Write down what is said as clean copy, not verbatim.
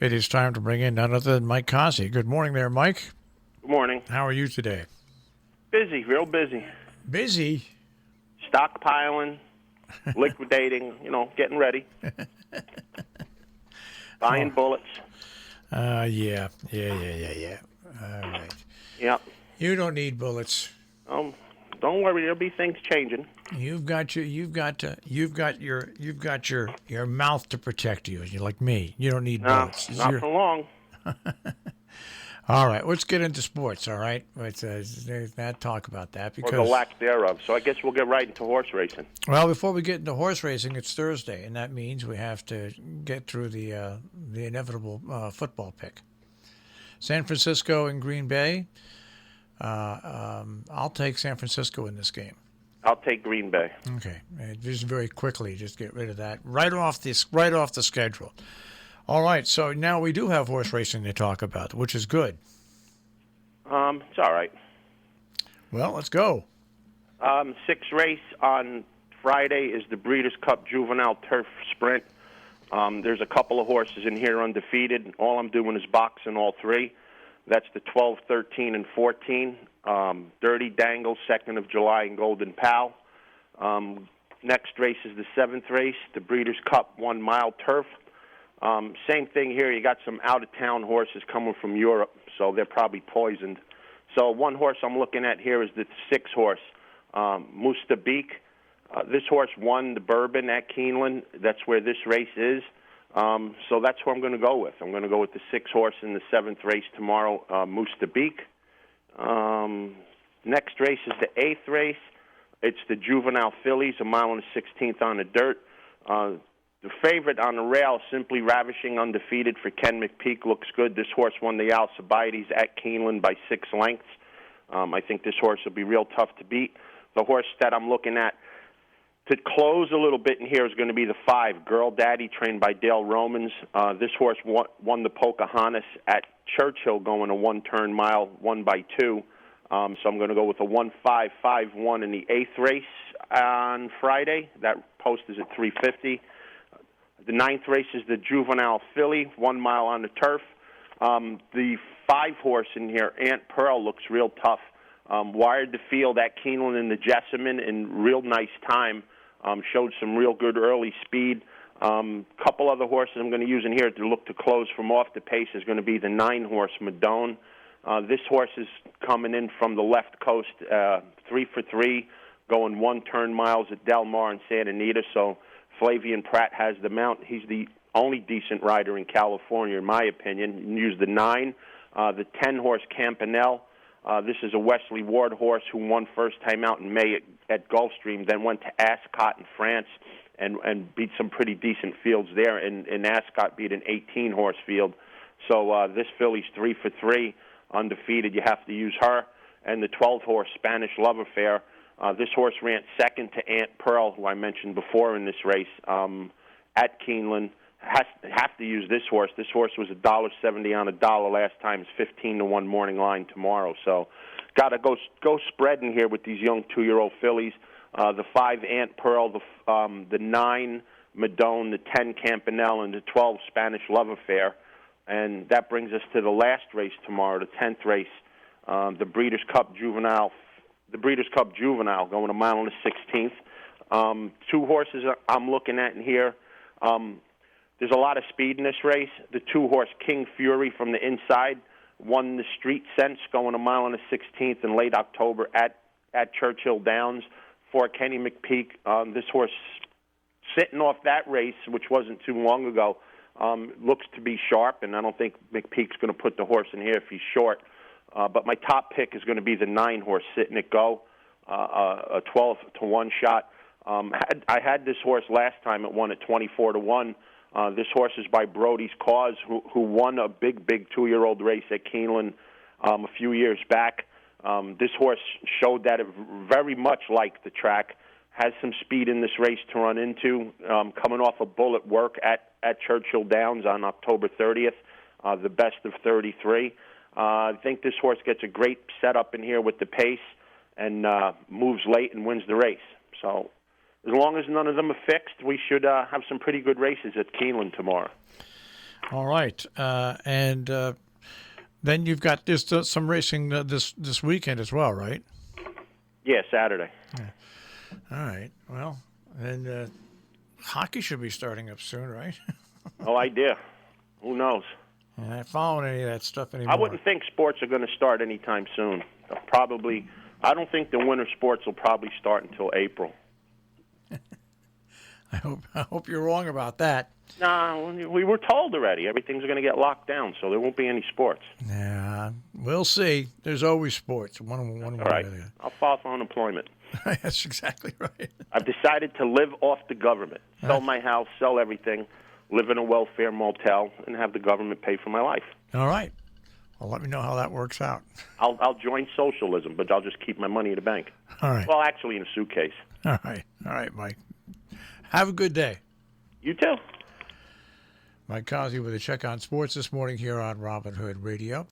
It is time to bring in none other than Mike Cozzi. Good morning there, Mike. Good morning. How are you today? Busy, real busy. Busy? Stockpiling, liquidating, getting ready. Buying bullets. Yeah. All right. Yep. You don't need bullets. Don't worry, there'll be things changing. You've got your mouth to protect you. You're like me. You don't need bullets. Not for long. All right, let's get into sports. All right, let's not talk about that because or the lack thereof. So I guess we'll get right into horse racing. Well, before we get into horse racing, it's Thursday, and that means we have to get through the inevitable football pick. San Francisco and Green Bay. I'll take San Francisco in this game. I'll take Green Bay. Okay, just very quickly, just get rid of that right off the schedule. All right, so now we do have horse racing to talk about, which is good. It's all right. Well, let's go. Sixth race on Friday is the Breeders' Cup Juvenile Turf Sprint. There's a couple of horses in here undefeated. All I'm doing is boxing all three. That's the 12, 13, and 14. Dirty Dangle, 2nd of July, and Golden Pal. Next race is the 7th race, the Breeders' Cup 1 mile turf. Same thing here. You got some out-of-town horses coming from Europe, so they're probably poisoned. So one horse I'm looking at here is the 6th horse, Mustabeek. This horse won the Bourbon at Keeneland. That's where this race is. So that's who I'm going to go with. I'm going to go with the 6th horse in the 7th race tomorrow, Mustabeek. Next race is the 8th race. It's the Juvenile Fillies, 1 mile and 16th on the dirt. The favorite on the rail, Simply Ravishing, undefeated for Ken McPeak, looks good. This horse won the Alcibiades at Keeneland by 6 lengths. I think this horse will be real tough to beat. The horse that I'm looking at to close a little bit in here is going to be the 5, Girl Daddy, trained by Dale Romans. This horse won the Pocahontas at Churchill, going a 1-turn mile, 1 by 2. So I'm going to go with a 1-5-5-1 in the 8th race on Friday. That post is at 350. The 9th race is the Juvenile Filly, 1 mile on the turf. The 5 horse in here, Aunt Pearl, looks real tough. Wired the field at Keeneland in the Jessamine in real nice time. Showed some real good early speed. Couple other horses I'm going to use in here to look to close from off the pace is going to be the 9 horse, Madone. This horse is coming in from the left coast, 3 for 3, going 1-turn miles at Del Mar and Santa Anita. So Flavian Pratt has the mount. He's the only decent rider in California, in my opinion. You can use the 9, the 10 horse Campanelle. This is a Wesley Ward horse who won first time out in May at Gulfstream, then went to Ascot in France and beat some pretty decent fields there. And Ascot beat an 18 horse field. So this filly's 3 for 3, undefeated. You have to use her. And the 12 horse Spanish Love Affair. This horse ran 2nd to Aunt Pearl, who I mentioned before in this race, at Keeneland. Have to use this horse. This horse was $1.70 on $1 last time. It's 15 to 1 morning line tomorrow. So, got to go spreading here with these young 2-year-old fillies. The 5 Aunt Pearl, the 9 Madone, the 10 Campanelle, and the 12 Spanish Love Affair. And that brings us to the last race tomorrow, the 10th race, the Breeders' Cup Juvenile. The Breeders' Cup Juvenile, going 1 mile and 16th. 2 horses I'm looking at in here. There's a lot of speed in this race. The 2 horse King Fury from the inside won the Street Sense, going 1 mile and 16th in late October at Churchill Downs for Kenny McPeak. This horse, sitting off that race, which wasn't too long ago, looks to be sharp, and I don't think McPeak's going to put the horse in here if he's short. But my top pick is going to be the 9 horse, Sitting It Go, a 12 to 1 shot. I had this horse last time. It won at 24 to 1. This horse is by Brody's Cause, who won a big 2-year-old race at Keeneland a few years back. This horse showed that it very much liked the track, has some speed in this race to run into, coming off a bullet work at Churchill Downs on October 30th, the best of 33. I think this horse gets a great setup in here with the pace and moves late and wins the race. So as long as none of them are fixed, we should have some pretty good races at Keeneland tomorrow. All right, and then you've got this some racing this weekend as well, right? Yeah, Saturday. All right. Well, and hockey should be starting up soon, right? No idea. Who knows? I'm not following any of that stuff anymore. I wouldn't think sports are going to start anytime soon. Probably, I don't think the winter sports will probably start until April. I hope you're wrong about that. Nah, we were told already everything's going to get locked down, so there won't be any sports. Yeah, we'll see. There's always sports. One way All or right. the other. I'll file for unemployment. That's exactly right. I've decided to live off the government. Sell my house, sell everything, live in a welfare motel, and have the government pay for my life. All right. Well, let me know how that works out. I'll join socialism, but I'll just keep my money in the bank. All right. Well, actually, in a suitcase. All right, Mike. Have a good day. You too. Mike Cozzi with a check on sports this morning here on Robin Hood Radio.